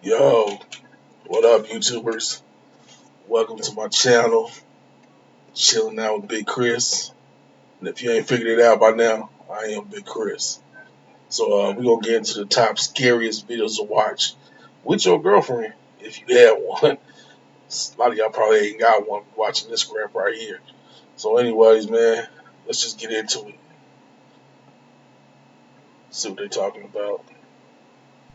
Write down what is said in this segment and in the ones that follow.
Yo, what up, YouTubers? Welcome to my channel, chilling out with Big Chris. And if you ain't figured it out by now, I am Big Chris. So we're gonna get into the top scariest videos to watch with your girlfriend, if you have one. A lot of y'all probably ain't got one watching this crap right here. So, anyways, man, let's just get into it. See what they're talking about.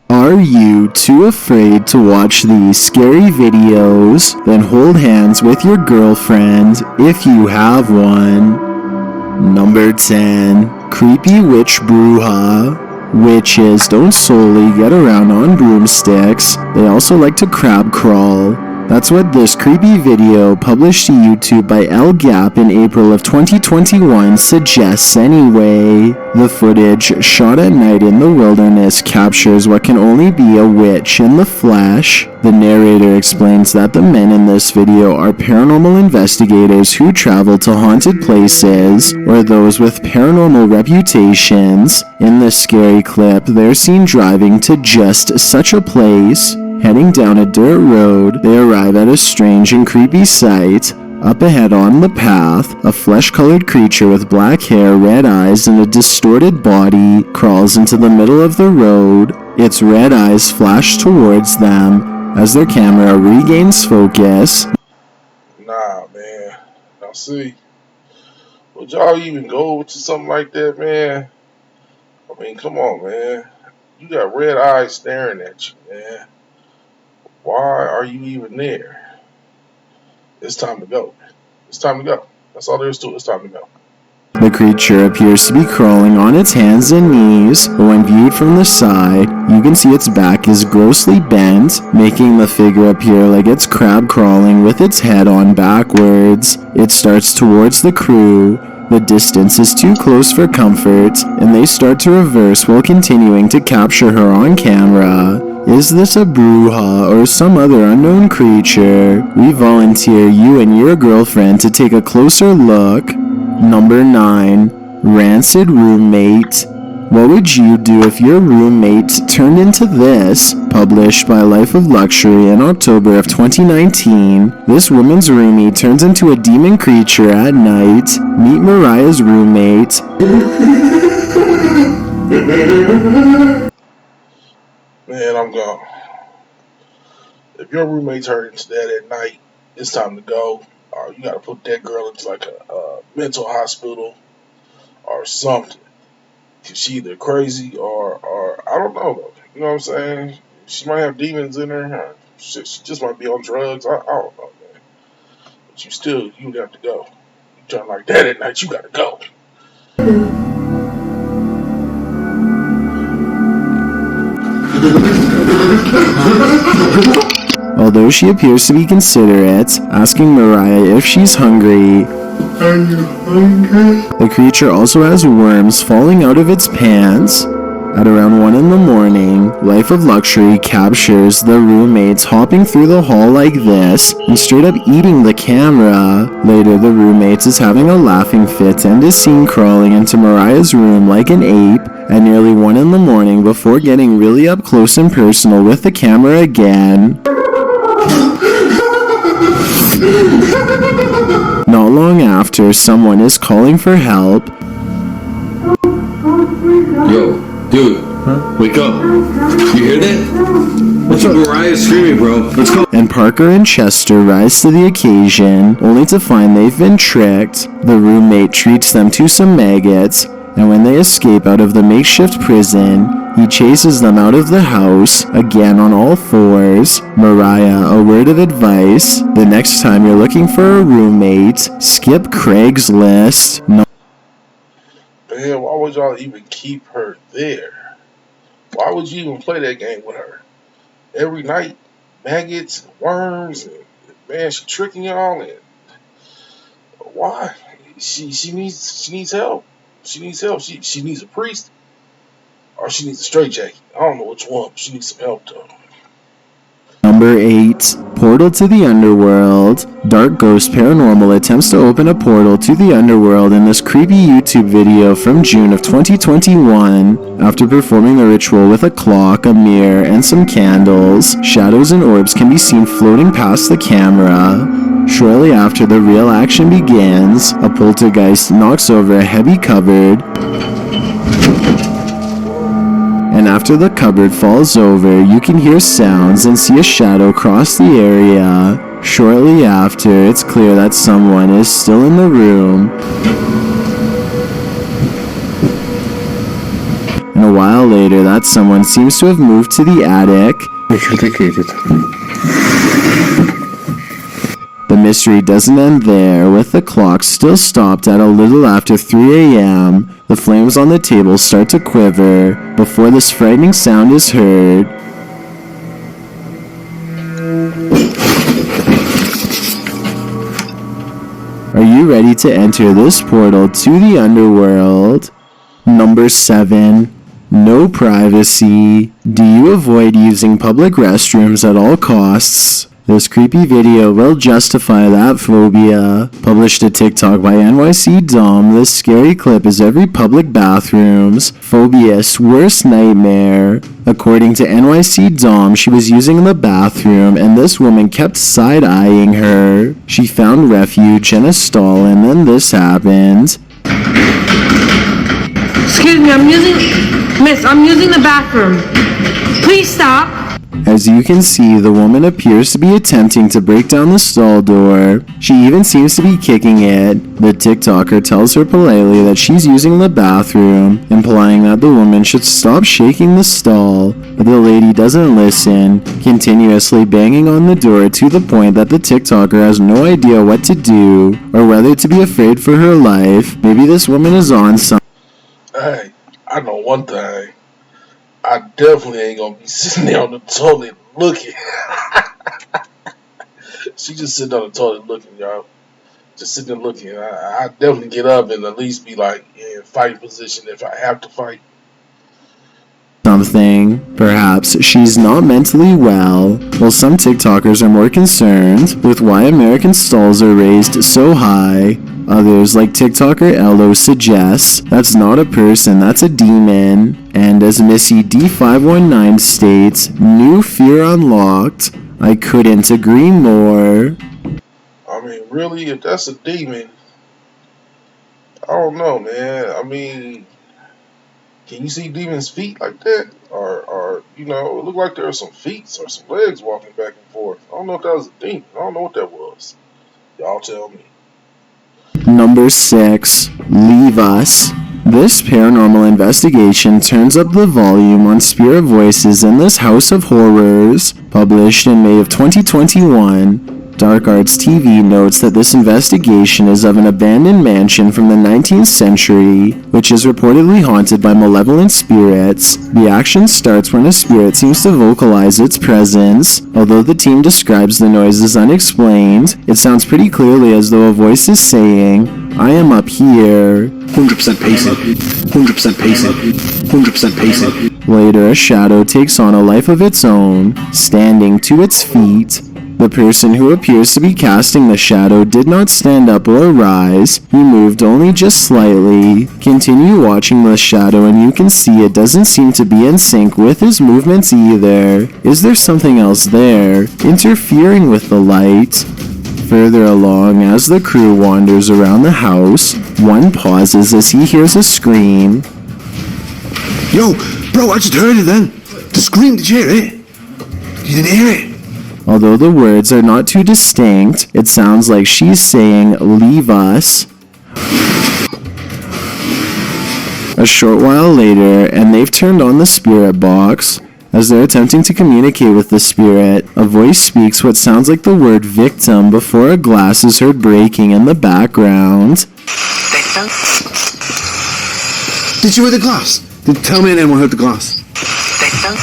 Are you too afraid to watch these scary videos? Then hold hands with your girlfriend if you have one. Number 10. Creepy Witch Bruja. Witches don't solely get around on broomsticks, they also like to crab crawl. That's what this creepy video published to YouTube by El Gap in April of 2021 suggests anyway. The footage, shot at night in the wilderness, captures what can only be a witch in the flesh. The narrator explains that the men in this video are paranormal investigators who travel to haunted places, or those with paranormal reputations. In this scary clip, they're seen driving to just such a place. Heading down a dirt road, they arrive at a strange and creepy sight. Up ahead on the path, a flesh-colored creature with black hair, red eyes, and a distorted body crawls into the middle of the road. Its red eyes flash towards them as their camera regains focus. Nah, man. Now see, would y'all even go to something like that, man? I mean, come on, man. You got red eyes staring at you, man. Why are you even there? It's time to go. It's time to go. That's all there is to it. It's time to go. The creature appears to be crawling on its hands and knees, but when viewed from the side, you can see its back is grossly bent, making the figure appear like it's crab crawling with its head on backwards. It starts towards the crew. The distance is too close for comfort, and they start to reverse while continuing to capture her on camera. Is this a bruja or some other unknown creature? We volunteer you and your girlfriend to take a closer look. Number 9. Rancid Roommate. What would you do if your roommate turned into this? Published by Life of Luxury in October of 2019, this woman's roomie turns into a demon creature at night. Meet Mariah's roommate. Man, I'm gone. If your roommate turned into that at night, it's time to go. You gotta put that girl into like a mental hospital or something. Cause she either crazy or I don't know though. You know what I'm saying? She might have demons in her. She just might be on drugs. I don't know, man. But you would have to go. You turn like that at night, you gotta go. Although she appears to be considerate, asking Mariah if she's hungry. Are you hungry? The creature also has worms falling out of its pants. At around 1 in the morning, Life of Luxury captures the roommates hopping through the hall like this and straight up eating the camera. Later, the roommates is having a laughing fit and is seen crawling into Mariah's room like an ape at nearly 1 in the morning before getting really up close and personal with the camera again. Not long after, someone is calling for help. Yo, dude, wake up. You hear that? What's up? Mariah's screaming, bro. Let's go. And Parker and Chester rise to the occasion, only to find they've been tricked. The roommate treats them to some maggots, and when they escape out of the makeshift prison, he chases them out of the house, again on all fours. Mariah, a word of advice: the next time you're looking for a roommate, skip Craigslist. Man, why would y'all even keep her there? Why would you even play that game with her? Every night, maggots and worms, and man, she tricking y'all. And why? She needs help. She needs help. She needs a priest, or she needs a straitjacket. I don't know which one, but she needs some help though. Number 8. Portal to the Underworld. Dark Ghost Paranormal attempts to open a portal to the underworld in this creepy YouTube video from June of 2021. After performing the ritual with a clock, a mirror, and some candles, shadows and orbs can be seen floating past the camera. Shortly after the real action begins, a poltergeist knocks over a heavy cupboard, and after the cupboard falls over, you can hear sounds and see a shadow cross the area. Shortly after, it's clear that someone is still in the room. And a while later, that someone seems to have moved to the attic. The mystery doesn't end there, with the clock still stopped at a little after 3 a.m. The flames on the table start to quiver before this frightening sound is heard. Are you ready to enter this portal to the underworld? Number 7. No privacy. Do you avoid using public restrooms at all costs? This creepy video will justify that phobia. Published to TikTok by NYC Dom, this scary clip is every public bathroom's phobia's worst nightmare. According to NYC Dom, she was using the bathroom and this woman kept side-eyeing her. She found refuge in a stall and then this happened. Excuse me, I'm using the bathroom. Please stop. As you can see, the woman appears to be attempting to break down the stall door. She even seems to be kicking it. The TikToker tells her politely that she's using the bathroom, implying that the woman should stop shaking the stall. But the lady doesn't listen, continuously banging on the door to the point that the TikToker has no idea what to do, or whether to be afraid for her life. Maybe this woman is on something. Hey, I know one thing. I definitely ain't gonna be sitting there on the toilet looking. She just sitting on the toilet looking, y'all. Just sitting there looking. I definitely get up and at least be like in fight position if I have to fight. Something. Perhaps she's not mentally well. While some TikTokers are more concerned with why American stalls are raised so high. Others, like TikToker Ello, suggests that's not a person, that's a demon. And as Missy D519 states, new fear unlocked. I couldn't agree more. I mean, really, if that's a demon, I don't know, man. I mean, can you see demons' feet like that? Or you know, it looked like there were some feet or some legs walking back and forth. I don't know if that was a demon. I don't know what that was. Y'all tell me. Number 6. Leave Us. This paranormal investigation turns up the volume on spirit voices in this house of horrors. Published in May of 2021, Dark Arts TV notes that this investigation is of an abandoned mansion from the 19th century, which is reportedly haunted by malevolent spirits. The action starts when a spirit seems to vocalize its presence. Although the team describes the noise as unexplained, it sounds pretty clearly as though a voice is saying, I am up here. 100% pacing. 100% pacing. 100% pacing. Later, a shadow takes on a life of its own, standing to its feet. The person who appears to be casting the shadow did not stand up or rise, he moved only just slightly. Continue watching the shadow and you can see it doesn't seem to be in sync with his movements either. Is there something else there, interfering with the light? Further along, as the crew wanders around the house, one pauses as he hears a scream. Yo, bro, I just heard it then. The scream, did you hear it? You didn't hear it? Although the words are not too distinct, it sounds like she's saying, leave us. A short while later, and they've turned on the spirit box. As they're attempting to communicate with the spirit, a voice speaks what sounds like the word victim before a glass is heard breaking in the background. Victim? Did you hear the glass? Tell me anyone heard the glass. Victim?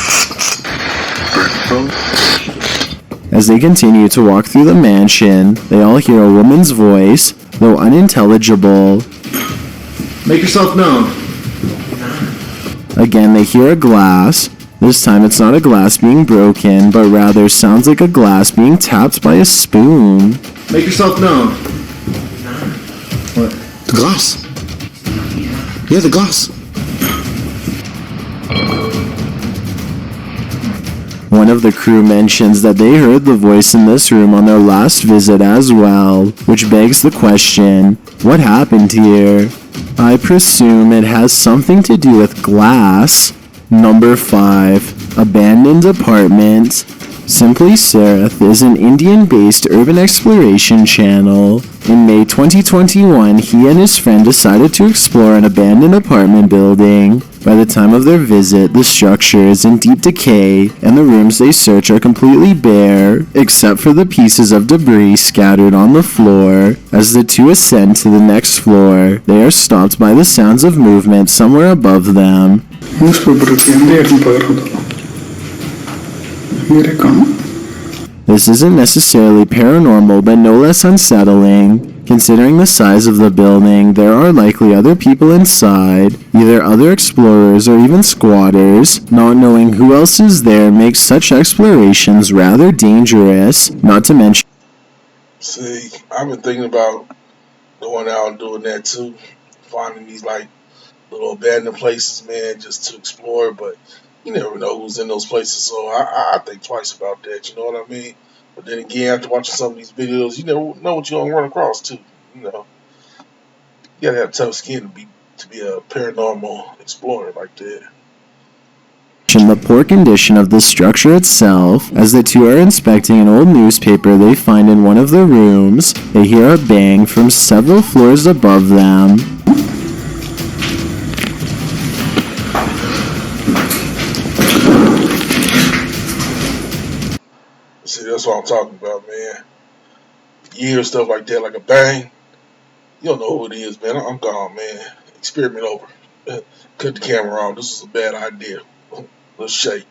As they continue to walk through the mansion, they all hear a woman's voice, though unintelligible. Make yourself known. Again, they hear a glass. This time it's not a glass being broken, but rather sounds like a glass being tapped by a spoon. Make yourself known. What? The glass. Yeah, the glass. One of the crew mentions that they heard the voice in this room on their last visit as well, which begs the question, what happened here? I presume it has something to do with glass. Number 5. Abandoned Apartment. Simply Seraph is an Indian-based urban exploration channel. In May 2021, he and his friend decided to explore an abandoned apartment building. By the time of their visit, the structure is in deep decay, and the rooms they search are completely bare, except for the pieces of debris scattered on the floor. As the two ascend to the next floor, they are stopped by the sounds of movement somewhere above them. This isn't necessarily paranormal, but no less unsettling. Considering the size of the building, there are likely other people inside, either other explorers or even squatters. Not knowing who else is there makes such explorations rather dangerous, not to mention... See, I've been thinking about going out and doing that too. Finding these like little abandoned places, man, just to explore, but you never know who's in those places, so I think twice about that, you know what I mean? But then again, after watching some of these videos, you never know what you're gonna run across too. You know, you gotta have tough skin to be a paranormal explorer like that. The poor condition of the structure itself. As the two are inspecting an old newspaper they find in one of the rooms, they hear a bang from several floors above them. See, that's what I'm talking about, man. You hear stuff like that, like a bang, you don't know who it is, man. I'm gone, man. Experiment over. Cut the camera off. This is a bad idea. Let's shake.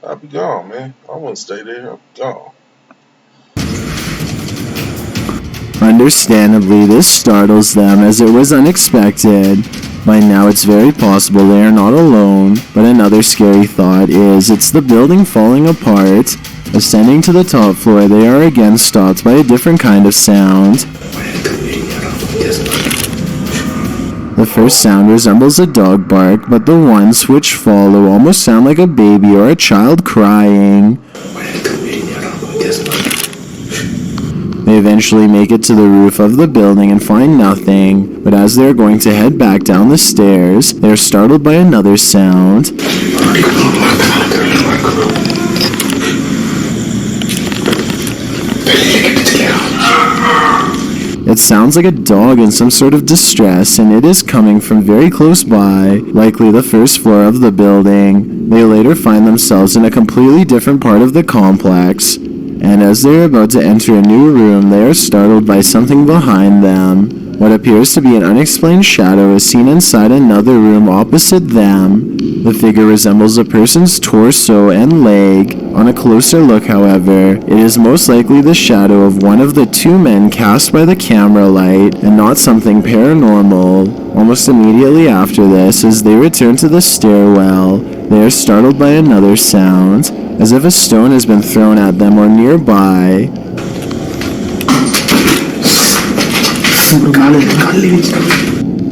I'll be gone, man. I wouldn't stay there. I'm gone. Understandably, this startles them as it was unexpected. By now it's very possible they are not alone, but another scary thought is it's the building falling apart. Ascending to the top floor, they are again stopped by a different kind of sound. The first sound resembles a dog bark, but the ones which follow almost sound like a baby or a child crying. They eventually make it to the roof of the building and find nothing, but as they are going to head back down the stairs, they are startled by another sound. It sounds like a dog in some sort of distress, and it is coming from very close by, likely the first floor of the building. They later find themselves in a completely different part of the complex, and as they are about to enter a new room, they are startled by something behind them. What appears to be an unexplained shadow is seen inside another room opposite them. The figure resembles a person's torso and leg. On a closer look, however, it is most likely the shadow of one of the two men cast by the camera light, and not something paranormal. Almost immediately after this, as they return to the stairwell, they are startled by another sound, as if a stone has been thrown at them or nearby.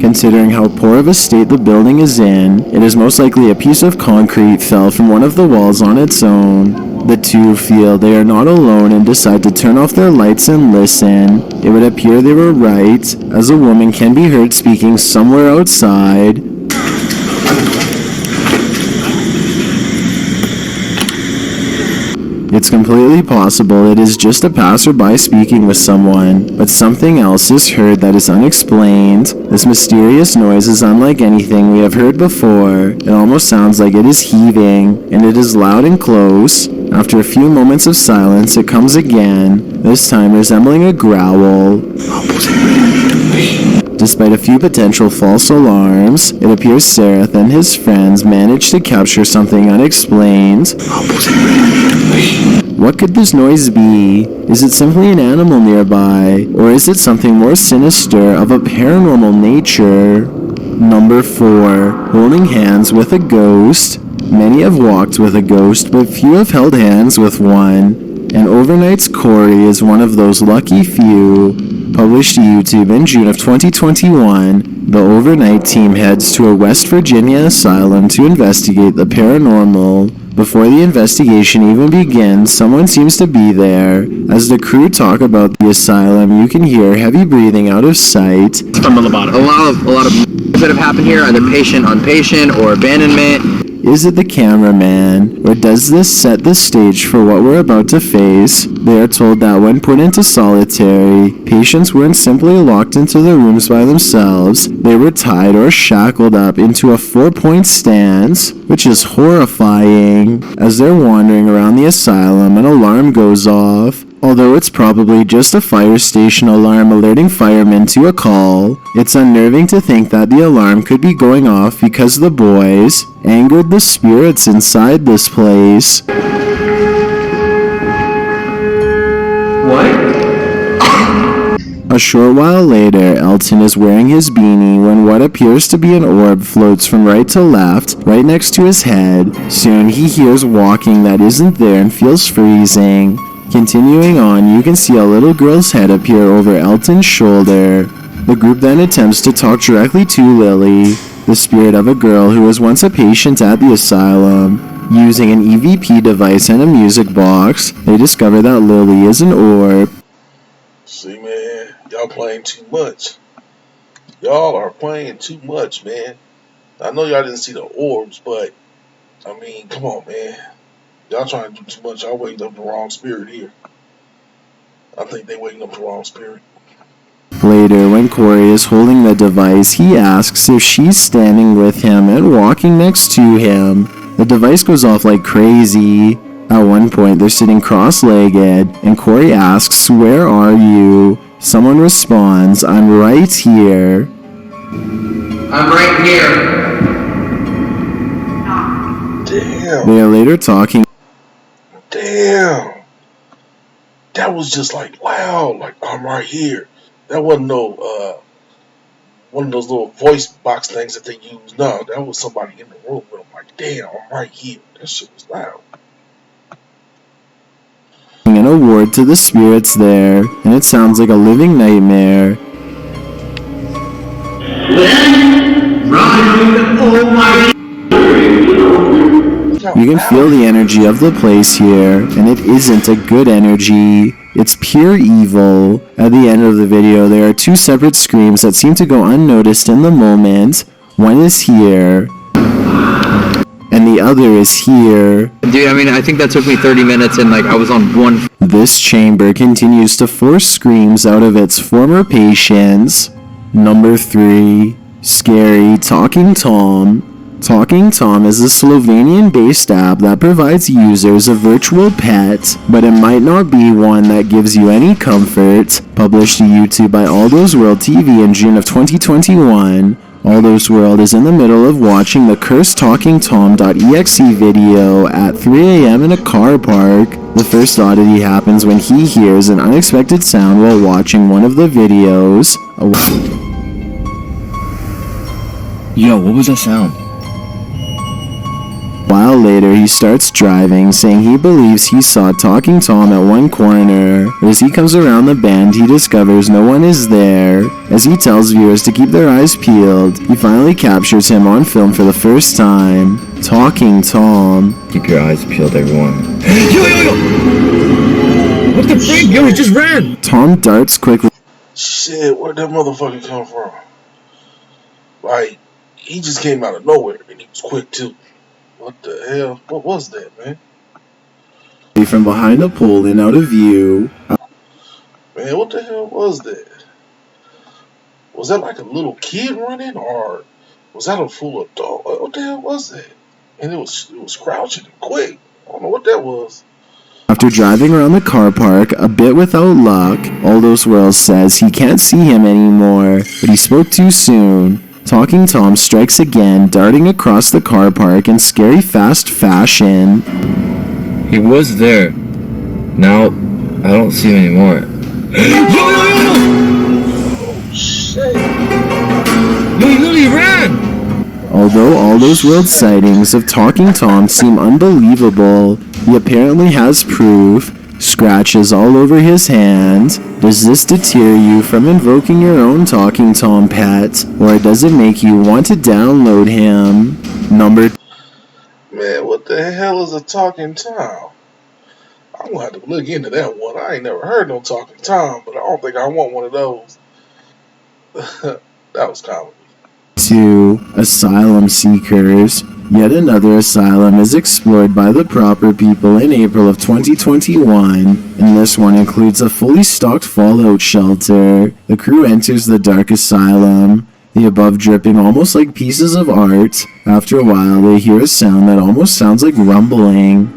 Considering how poor of a state the building is in, it is most likely a piece of concrete fell from one of the walls on its own. The two feel they are not alone and decide to turn off their lights and listen. It would appear they were right, as a woman can be heard speaking somewhere outside. It's completely possible it is just a passerby speaking with someone, but something else is heard that is unexplained. This mysterious noise is unlike anything we have heard before. It almost sounds like it is heaving, and it is loud and close. After a few moments of silence, it comes again, this time resembling a growl. Despite a few potential false alarms, it appears Sarath and his friends managed to capture something unexplained. What could this noise be? Is it simply an animal nearby, or is it something more sinister of a paranormal nature? Number 4. Holding hands with a ghost. Many have walked with a ghost, but few have held hands with one. And Overnight's Corey is one of those lucky few. Published to YouTube in June of 2021, the Overnight team heads to a West Virginia asylum to investigate the paranormal. Before the investigation even begins, someone seems to be there. As the crew talk about the asylum, you can hear heavy breathing out of sight. From the bottom. A lot of that have happened here, either patient on patient or abandonment. Is it the cameraman, or does this set the stage for what we're about to face? They are told that when put into solitary, patients weren't simply locked into the rooms by themselves, they were tied or shackled up into a 4-point stance, which is horrifying. As they're wandering around the asylum, an alarm goes off. Although it's probably just a fire station alarm alerting firemen to a call, it's unnerving to think that the alarm could be going off because the boys angered the spirits inside this place. What? A short while later, Elton is wearing his beanie when what appears to be an orb floats from right to left, right next to his head. Soon he hears walking that isn't there and feels freezing. Continuing on, you can see a little girl's head appear over Elton's shoulder. The group then attempts to talk directly to Lily, the spirit of a girl who was once a patient at the asylum. Using an EVP device and a music box, they discover that Lily is an orb. See, man, y'all playing too much. Y'all are playing too much, man. I know y'all didn't see the orbs, but, I mean, come on, man. Y'all trying to do too much. Y'all waking up the wrong spirit here. I think they waking up the wrong spirit. Later, when Corey is holding the device, he asks if she's standing with him and walking next to him. The device goes off like crazy. At one point, they're sitting cross-legged, and Corey asks, "Where are you?" Someone responds, "I'm right here." I'm right here. Damn. They are later talking. Damn. That was just like loud. Like, I'm right here. That wasn't no, one of those little voice box things that they use. No, that was somebody in the room. But I'm like, damn, I'm right here. That shit was loud. An award to the spirits there, and it sounds like a living nightmare. You can feel the energy of the place here, and it isn't a good energy. It's pure evil. At the end of the video, there are two separate screams that seem to go unnoticed in the moment. One is here, and the other is here. Dude, I mean, I think that took me 30 minutes and, like, I was on one. This chamber continues to force screams out of its former patients. Number 3. Scary Talking Tom. Talking Tom is a Slovenian-based app that provides users a virtual pet, but it might not be one that gives you any comfort. Published to YouTube by Aldo's World TV in June of 2021, Aldo's World is in the middle of watching the cursed Talking Tom.exe video at 3 a.m. in a car park. The first oddity happens when he hears an unexpected sound while watching one of the videos. Yo, what was that sound? A while later, he starts driving, saying he believes he saw Talking Tom at one corner. But as he comes around the bend, he discovers no one is there. As he tells viewers to keep their eyes peeled, he finally captures him on film for the first time. Talking Tom. Keep your eyes peeled, everyone. Yo! What the freak? Yo, he just ran! Tom darts quickly. Shit, where'd that motherfucker come from? Like, he just came out of nowhere, and he was quick too. What the hell? What was that, man? From behind a pole and out of view. Man, what the hell was that? Was that like a little kid running, or was that a full adult? What the hell was that? And it was crouching and quick. I don't know what that was. After driving around the car park, a bit without luck, Aldo's World says he can't see him anymore, but he spoke too soon. Talking Tom strikes again, darting across the car park in scary fast fashion. He was there. Now, I don't see him anymore. Yo! Oh, shit. Yo, he literally ran! Although all those world sightings of Talking Tom seem unbelievable, he apparently has proof. Scratches all over his hand. Does this deter you from invoking your own Talking Tom pet, or does it make you want to download him? Number Man, what the hell is a Talking Tom? I'm gonna have to look into that one. I ain't never heard no Talking Tom, but I don't think I want one of those. That was comedy. 2. Asylum seekers. Yet another asylum is explored by the proper people in April of 2021, and this one includes a fully stocked fallout shelter. The crew enters the dark asylum, the above dripping almost like pieces of art. After a while, they hear a sound that almost sounds like rumbling.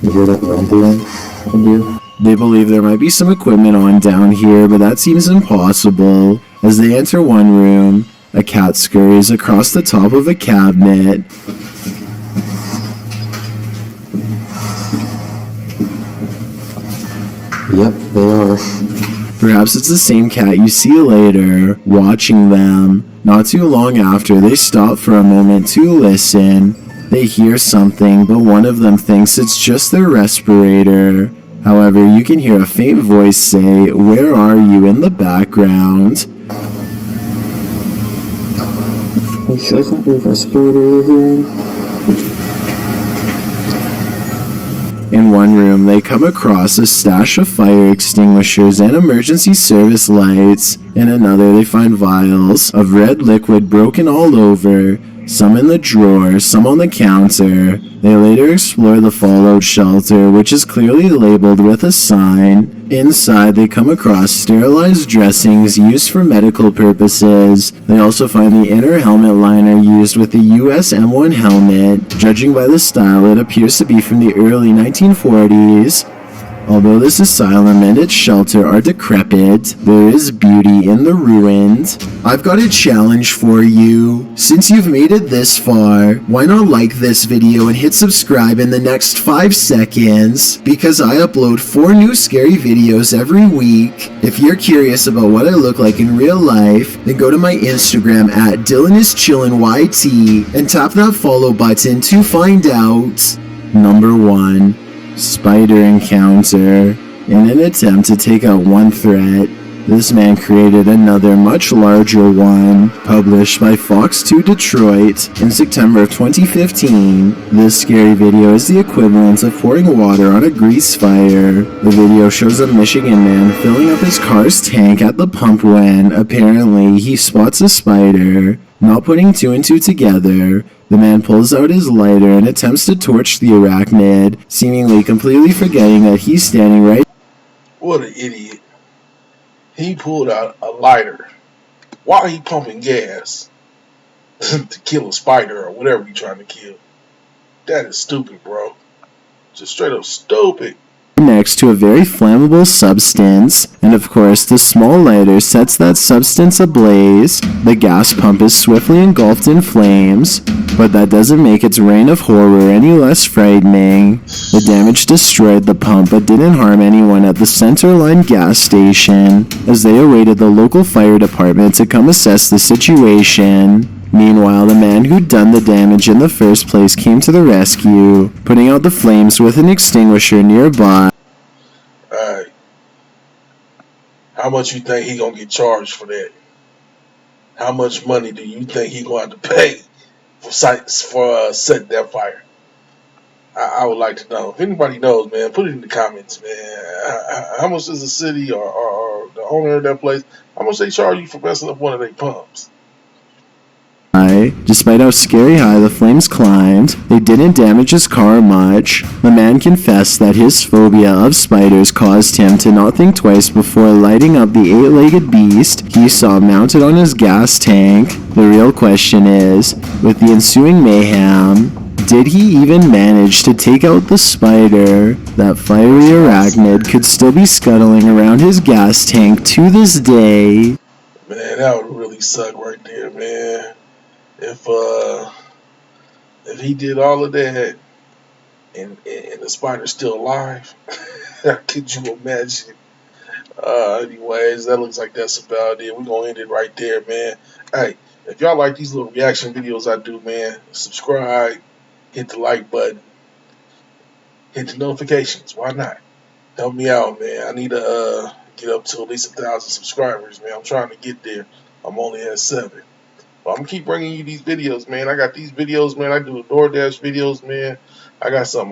You hear that rumbling? I do. They believe there might be some equipment on down here, but that seems impossible. As they enter one room, a cat scurries across the top of a cabinet. Yep, they are. Perhaps it's the same cat you see later, watching them. Not too long after, they stop for a moment to listen. They hear something, but one of them thinks it's just their respirator. However, you can hear a faint voice say, "Where are you?" in the background. Are you sure it's not your respirator you're hearing? In one room, they come across a stash of fire extinguishers and emergency service lights. In another, they find vials of red liquid broken all over, some in the drawer, some on the counter. They later explore the fallout shelter, which is clearly labeled with a sign. Inside, they come across sterilized dressings used for medical purposes. They also find the inner helmet liner used with the US M1 helmet. Judging by the style, it appears to be from the early 1940s. Although this asylum and its shelter are decrepit, there is beauty in the ruins. I've got a challenge for you. Since you've made it this far, why not like this video and hit subscribe in the next 5 seconds? Because I upload 4 new scary videos every week. If you're curious about what I look like in real life, then go to my Instagram at DylanIsChillinYT and tap that follow button to find out. Number 1. Spider encounter. In an attempt to take out one threat, this man created another much larger one. Published by Fox 2 Detroit in September of 2015, this scary video is the equivalent of pouring water on a grease fire. The video shows a Michigan man filling up his car's tank at the pump when, apparently, he spots a spider. Not putting 2 and 2 together, the man pulls out his lighter and attempts to torch the arachnid, seemingly completely forgetting that he's standing right. What an idiot. He pulled out a lighter while he pumping gas to kill a spider or whatever he's trying to kill. That is stupid, bro. Just straight up stupid. Next to a very flammable substance, and of course the small lighter sets that substance ablaze. The gas pump is swiftly engulfed in flames, but that doesn't make its reign of horror any less frightening. The damage destroyed the pump but didn't harm anyone at the Centerline gas station, as they awaited the local fire department to come assess the situation. Meanwhile, the man who'd done the damage in the first place came to the rescue, putting out the flames with an extinguisher nearby. Alright. How much you think he gonna get charged for that? How much money do you think he gonna have to pay for setting that fire? I would like to know. If anybody knows, man, put it in the comments, man. How much does the city or the owner of that place, how much they charge you for messing up one of their pumps? Despite how scary high the flames climbed, they didn't damage his car much. The man confessed that his phobia of spiders caused him to not think twice before lighting up the 8-legged beast he saw mounted on his gas tank. The real question is, with the ensuing mayhem, did he even manage to take out the spider? That fiery arachnid could still be scuttling around his gas tank to this day. Man, that would really suck right there, man. If he did all of that and the spider's still alive, could you imagine? Anyways, that looks like that's about it. We're gonna end it right there, man. Hey, if y'all like these little reaction videos I do, man, subscribe, hit the like button, hit the notifications. Why not? Help me out, man. I need to get up to at least 1,000 subscribers, man. I'm trying to get there. I'm only at 7. But I'm gonna keep bringing you these videos, man. I got these videos, man. I do the DoorDash videos, man. I got some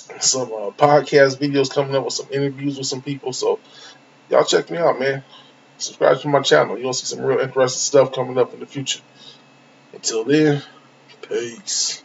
podcast videos coming up with some interviews with some people. So y'all check me out, man. Subscribe to my channel. You'll see some real interesting stuff coming up in the future. Until then, peace.